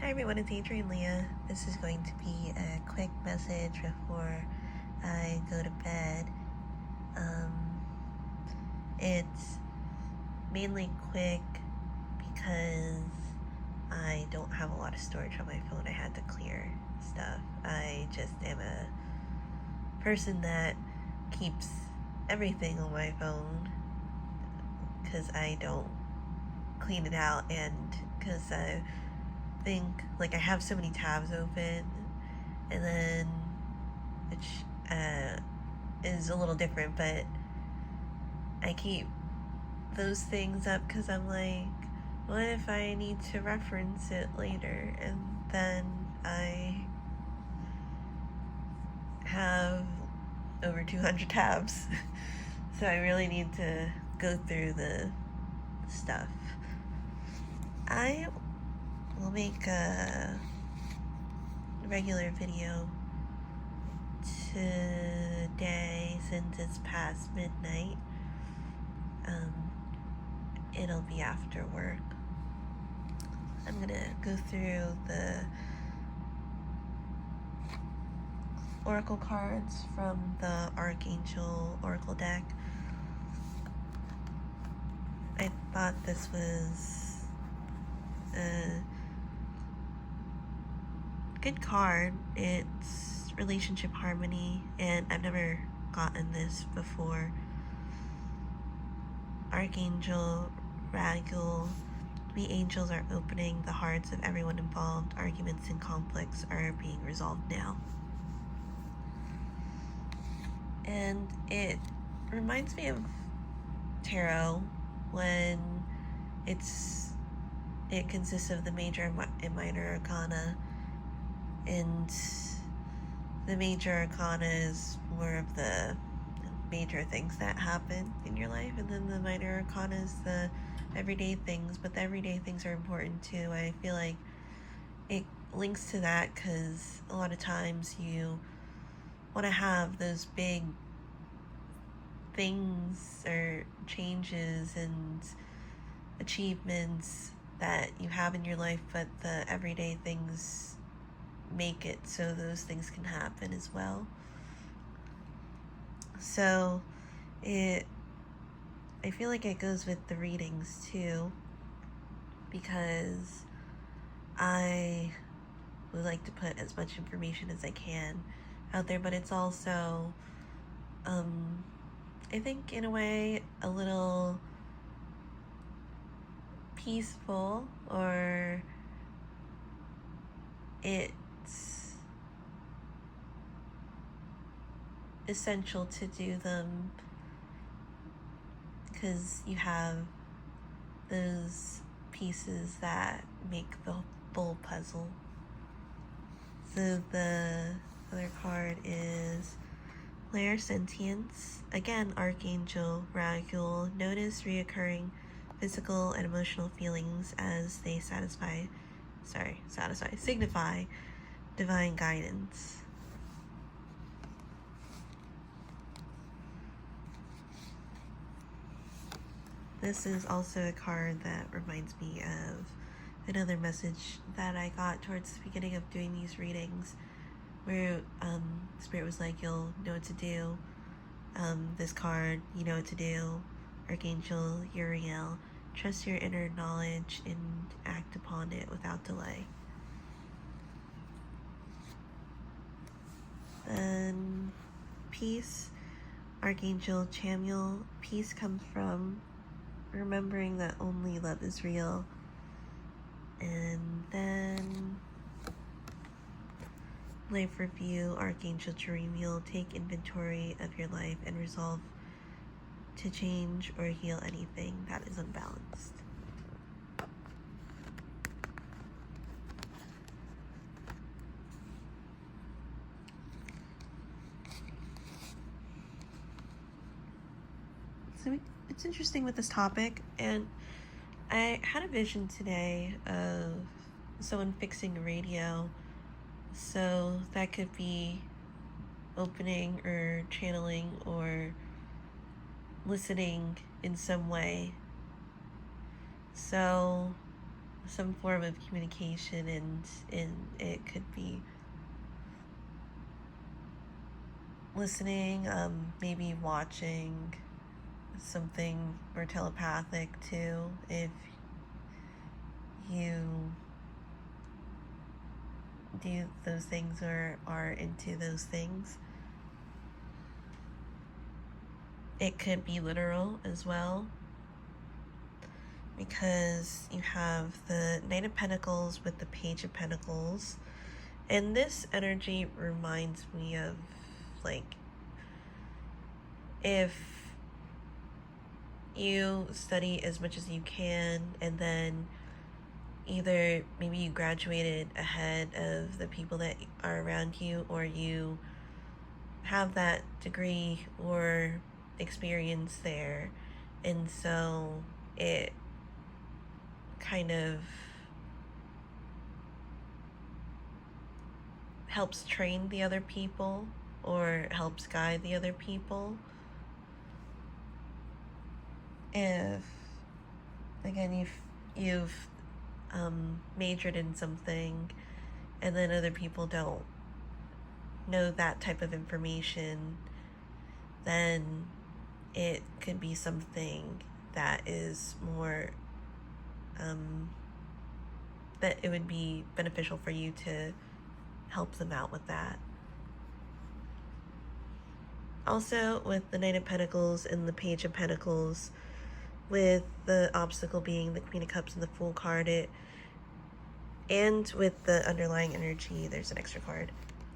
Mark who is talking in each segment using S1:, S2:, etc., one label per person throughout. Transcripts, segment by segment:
S1: Hi everyone, it's Adrienne Leah. This is going to be a quick message before I go to bed. It's mainly quick because I don't have a lot of storage on my phone. I had to clear stuff. I just am a person that keeps everything on my phone because I don't clean it out, and because I think I have so many tabs open, and then which is a little different, but I keep those things up because I'm like, what if I need to reference it later? And then I have over 200 tabs. So I really need to go through the stuff. I will make a regular video today since it's past midnight. It'll be after work. I'm gonna go through the oracle cards from the Archangel Oracle deck. I thought this was a good card. It's relationship harmony, and I've never gotten this before. Archangel Raguel, we angels are opening the hearts of everyone involved. Arguments and conflicts are being resolved now. And it reminds me of tarot when it consists of the major and minor arcana, and the major arcana is more of the major things that happen in your life, and then the minor arcana is the everyday things, but the everyday things are important too. I feel like it links to that because a lot of times you want to have those big things or changes and achievements that you have in your life, but the everyday things make it so those things can happen as well. So I feel like it goes with the readings too, because I would like to put as much information as I can out there, but it's also I think in a way a little peaceful, or it's essential to do them because you have those pieces that make the full puzzle. So the other card is Clairsentience. Again, Archangel Raguel. Notice reoccurring physical and emotional feelings as they signify divine guidance. This is also a card that reminds me of another message that I got towards the beginning of doing these readings, where Spirit was like, you'll know what to do. This card, you know what to do. Archangel Uriel, trust your inner knowledge and act upon it without delay. And peace, Archangel Chamuel. Peace comes from remembering that only love is real. And then life review, Archangel Jeremiel. Take inventory of your life and resolve to change or heal anything that is unbalanced. So it's interesting with this topic, and I had a vision today of someone fixing a radio, so that could be opening or channeling or listening in some way. So some form of communication, and it could be listening, maybe watching something, or telepathic too, if you do those things or are into those things. It could be literal as well, because you have the Knight of Pentacles with the Page of Pentacles, and this energy reminds me of, like, if you study as much as you can, and then either maybe you graduated ahead of the people that are around you, or you have that degree or experience there, and so it kind of helps train the other people or helps guide the other people. If, again, you've majored in something, and then other people don't know that type of information, then it could be something that is more, that it would be beneficial for you to help them out with that. Also, with the Knight of Pentacles and the Page of Pentacles, with the obstacle being the Queen of Cups and the Fool card, and with the underlying energy, there's an extra card,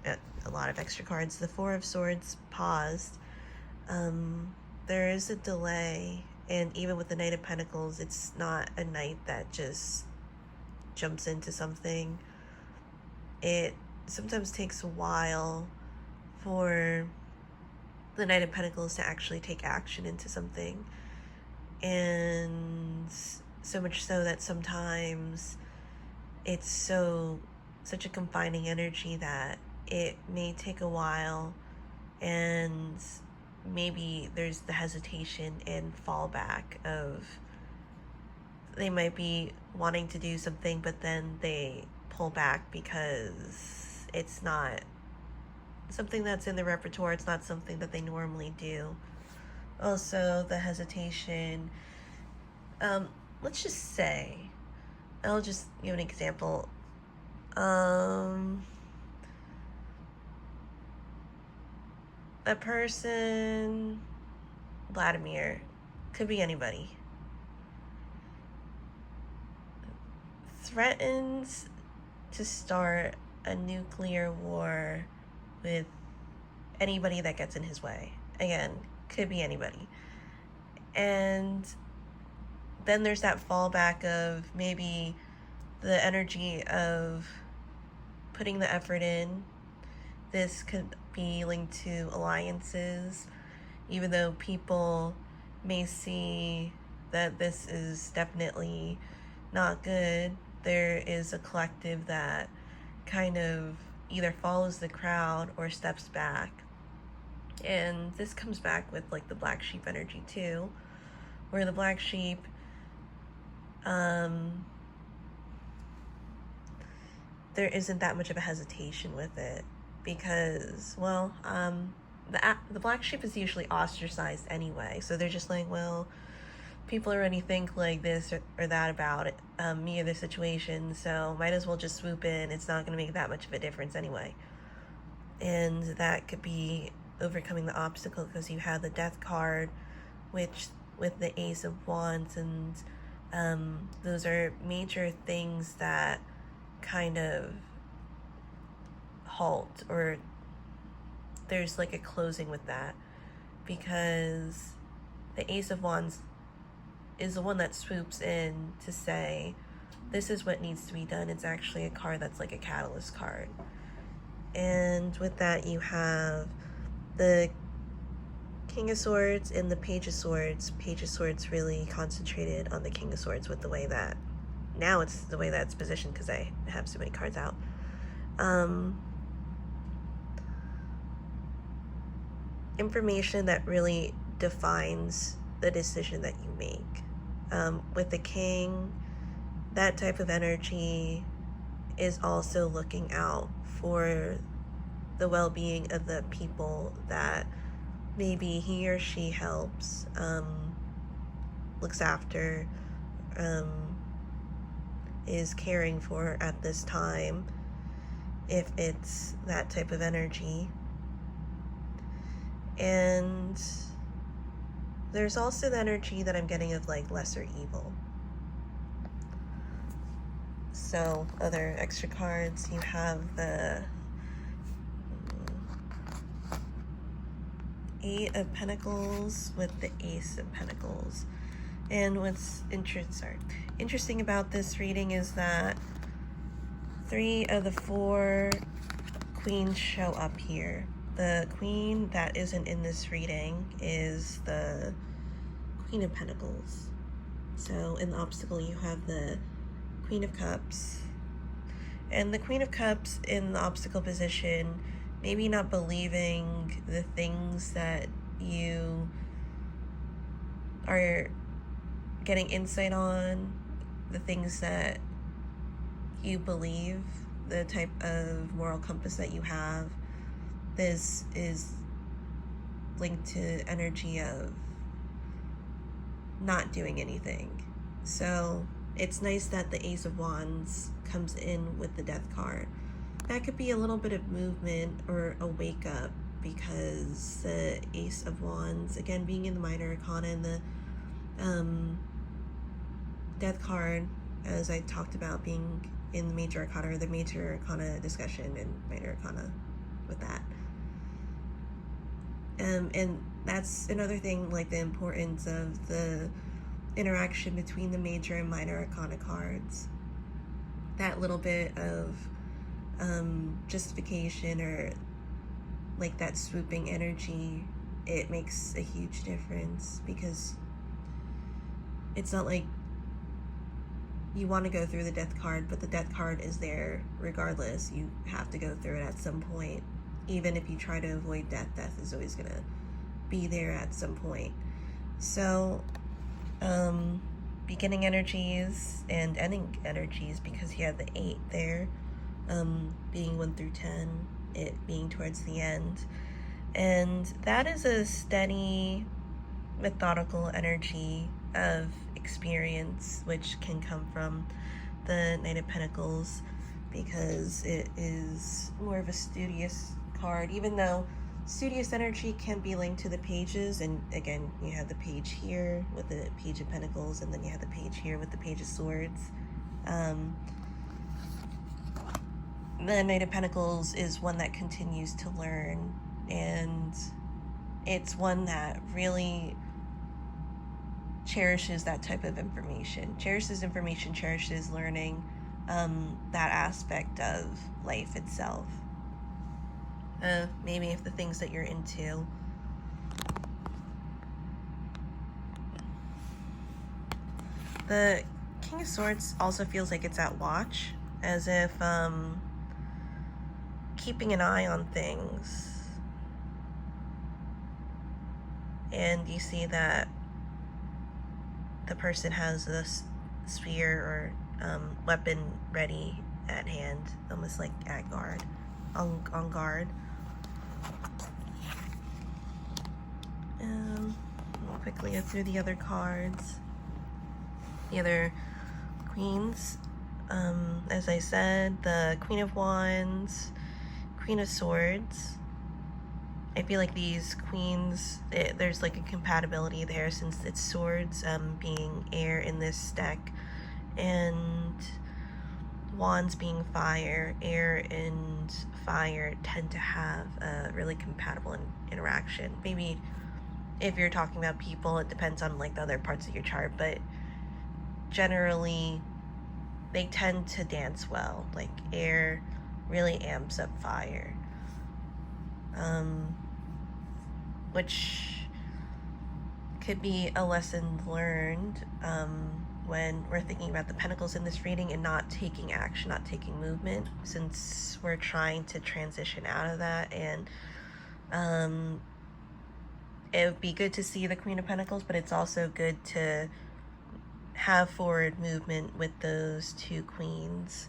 S1: a lot of extra cards. The Four of Swords paused. There is a delay, and even with the Knight of Pentacles, it's not a knight that just jumps into something. It sometimes takes a while for the Knight of Pentacles to actually take action into something, and so much so that sometimes it's such a confining energy that it may take a while, and maybe there's the hesitation and fallback of, they might be wanting to do something, but then they pull back because it's not something that's in the repertoire, it's not something that they normally do. Also, the hesitation, let's just say, I'll just give an example. A person, Vladimir, could be anybody, threatens to start a nuclear war with anybody that gets in his way. Again, could be anybody. And then there's that fallback of maybe the energy of putting the effort in. This could be linked to alliances, even though people may see that this is definitely not good. There is a collective that kind of either follows the crowd or steps back. And this comes back with, like, the black sheep energy too, where the black sheep, there isn't that much of a hesitation with it, because, well, the black sheep is usually ostracized anyway, so they're just like, well, people already think like this or that about it, me or the situation, so might as well just swoop in. It's not going to make that much of a difference anyway. And that could be overcoming the obstacle, because you have the Death card, which with the Ace of Wands, and those are major things that kind of halt, or there's like a closing with that, because the Ace of Wands is the one that swoops in to say, this is what needs to be done. It's actually a card that's like a catalyst card. And with that, you have the King of Swords and the Page of Swords. Page of Swords really concentrated on the King of Swords with the way that, now it's the way that it's positioned, because I have so many cards out. Information that really defines the decision that you make. With the King, that type of energy is also looking out for the well-being of the people that maybe he or she helps, looks after, is caring for at this time, if it's that type of energy. And there's also the energy that I'm getting of like lesser evil. So other extra cards, you have the Eight of Pentacles with the Ace of Pentacles. And what's interesting about this reading is that 3 of the 4 queens show up here. The queen that isn't in this reading is the Queen of Pentacles. So in the obstacle you have the Queen of Cups. And the Queen of Cups in the obstacle position, maybe not believing the things that you are getting insight on, the things that you believe, the type of moral compass that you have. This is linked to energy of not doing anything. So it's nice that the Ace of Wands comes in with the Death card. That could be a little bit of movement or a wake up, because the Ace of Wands, again, being in the Minor Arcana, and the Death card, as I talked about, being in the Major Arcana, or the Major Arcana discussion and Minor Arcana with that. And that's another thing, like the importance of the interaction between the Major and Minor Arcana cards. That little bit of justification, or like that swooping energy, it makes a huge difference, because it's not like you want to go through the Death card, but the Death card is there regardless. You have to go through it at some point. Even if you try to avoid death, death is always going to be there at some point. So beginning energies and ending energies, because you have the 8 there, being 1 through 10, it being towards the end. And that is a steady, methodical energy of experience, which can come from the Knight of Pentacles, because it is more of a studious card, even though studious energy can be linked to the pages. And again, you have the page here with the Page of Pentacles, and then you have the page here with the Page of Swords. The Knight of Pentacles is one that continues to learn, and it's one that really cherishes that type of information, cherishes learning, that aspect of life itself. Maybe if the things that you're into. The King of Swords also feels like it's at watch, as if keeping an eye on things. And you see that the person has this spear or weapon ready at hand, almost like at guard, on guard. We'll quickly go through the other cards. The other queens, as I said, the Queen of Wands, Queen of Swords. I feel like these queens, there's like a compatibility there, since it's swords, being air in this deck, and wands being fire. Air and fire tend to have a really compatible interaction. Maybe if you're talking about people, it depends on like the other parts of your chart, but generally they tend to dance well. Like air really amps up fire, which could be a lesson learned when we're thinking about the Pentacles in this reading, and not taking action, not taking movement, since we're trying to transition out of that. And it would be good to see the Queen of Pentacles, but it's also good to have forward movement with those two queens.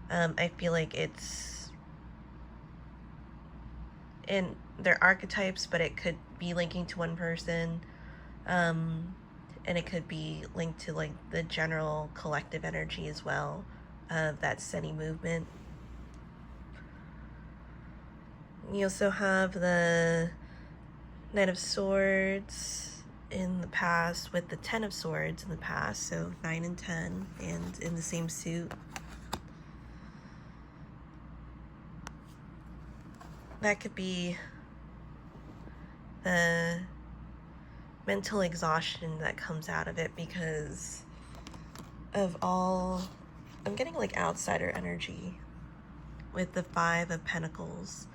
S1: I feel like it's in their archetypes, but it could be linking to one person, and it could be linked to like the general collective energy as well of that steady movement. You also have the Knight of Swords in the past with the Ten of Swords in the past, so 9 and 10, and in the same suit. That could be the mental exhaustion that comes out of it because of all... I'm getting like outsider energy with the Five of Pentacles.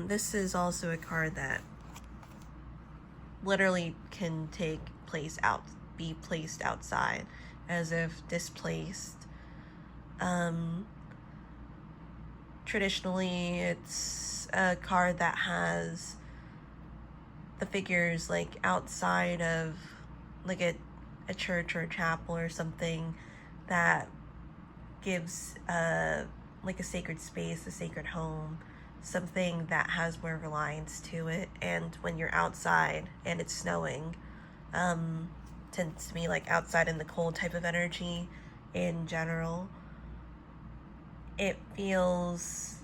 S1: This is also a card that literally can be placed outside, as if displaced. Traditionally, it's a card that has the figures like outside of like a church or a chapel or something that gives like a sacred space, a sacred home, something that has more reliance to it. And when you're outside and it's snowing, tends to be like outside in the cold type of energy in general. It feels,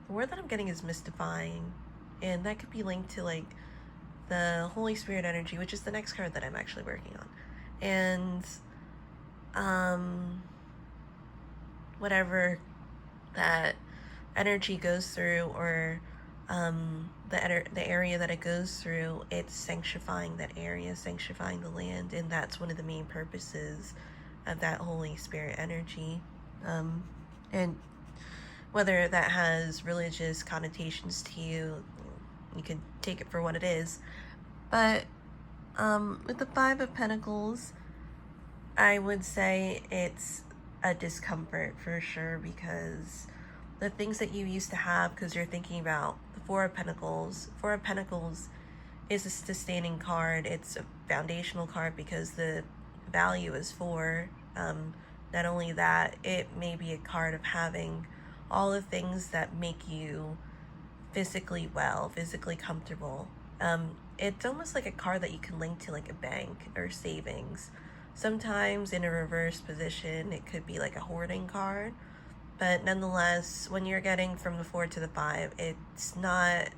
S1: the word that I'm getting is mystifying, and that could be linked to like the Holy Spirit energy, which is the next card that I'm actually working on. And whatever that energy goes through, or the area that it goes through, it's sanctifying that area, sanctifying the land, and that's one of the main purposes of that Holy Spirit energy. And whether that has religious connotations to you, you can take it for what it is. But with the Five of Pentacles, I would say it's a discomfort for sure, because the things that you used to have, because you're thinking about the Four of Pentacles. Four of Pentacles is a sustaining card. It's a foundational card because the value is 4. Not only that, it may be a card of having all the things that make you physically well, physically comfortable. It's almost like a card that you can link to like a bank or savings. Sometimes in a reverse position, it could be like a hoarding card. But nonetheless, when you're getting from the 4 to the 5, it's not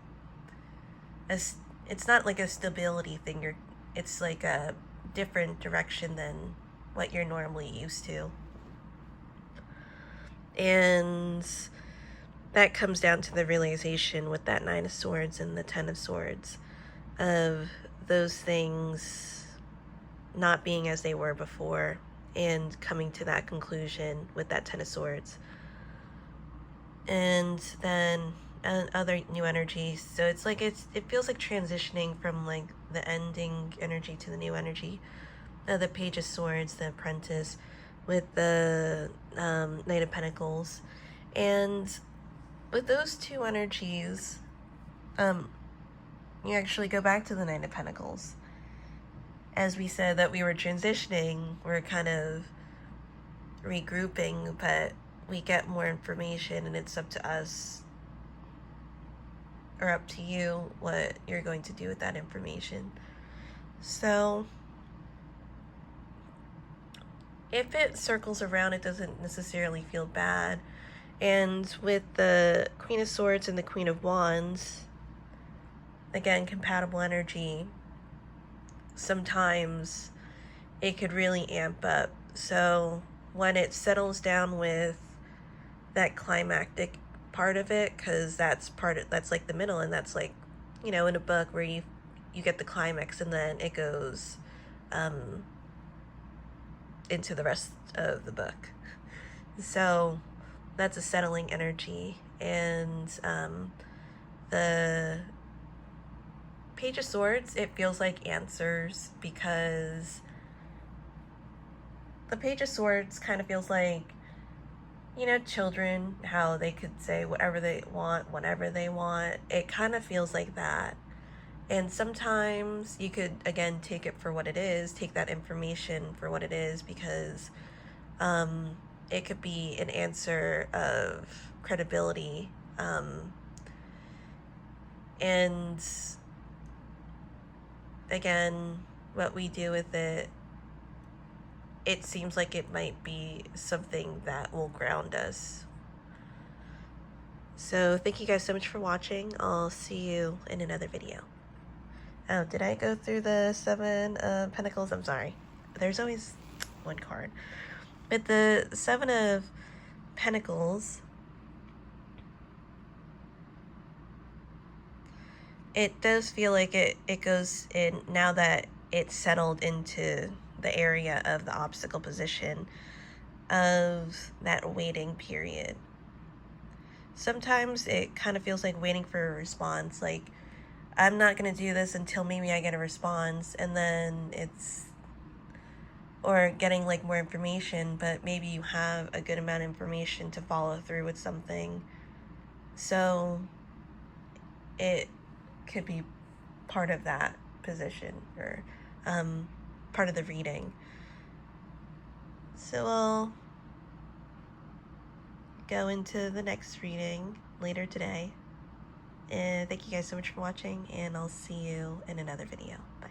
S1: like a stability thing. It's like a different direction than what you're normally used to. And that comes down to the realization with that 9 of Swords and the 10 of Swords of those things not being as they were before, and coming to that conclusion with that 10 of Swords. And then other new energies. So it's like it feels like transitioning from like the ending energy to the new energy. The Page of Swords, the Apprentice, with the Knight of Pentacles. And with those two energies, you actually go back to the Knight of Pentacles. As we said that we were transitioning, we're kind of regrouping, but we get more information, and it's up to us, or up to you, what you're going to do with that information. So if it circles around, it doesn't necessarily feel bad. And with the Queen of Swords and the Queen of Wands, again, compatible energy, sometimes it could really amp up. So when it settles down with that climactic part of it, because that's like the middle, and that's like, in a book where you get the climax and then it goes into the rest of the book. So that's a settling energy. And the Page of Swords, it feels like answers, because the Page of Swords kind of feels like, children, how they could say whatever they want, whenever they want. It kind of feels like that. And sometimes you could, again, take it for what it is, take that information for what it is, because it could be an answer of credibility. And again, what we do with it, it seems like it might be something that will ground us. So thank you guys so much for watching. I'll see you in another video. Oh, did I go through the Seven of Pentacles? I'm sorry. There's always one card. But the Seven of Pentacles, it does feel like it goes in, now that it's settled into the area of the obstacle position of that waiting period. Sometimes it kind of feels like waiting for a response, like I'm not going to do this until maybe I get a response, and then it's, or getting like more information, but maybe you have a good amount of information to follow through with something. So it could be part of that position, or part of the reading. So I'll go into the next reading later today. And thank you guys so much for watching, and I'll see you in another video. Bye.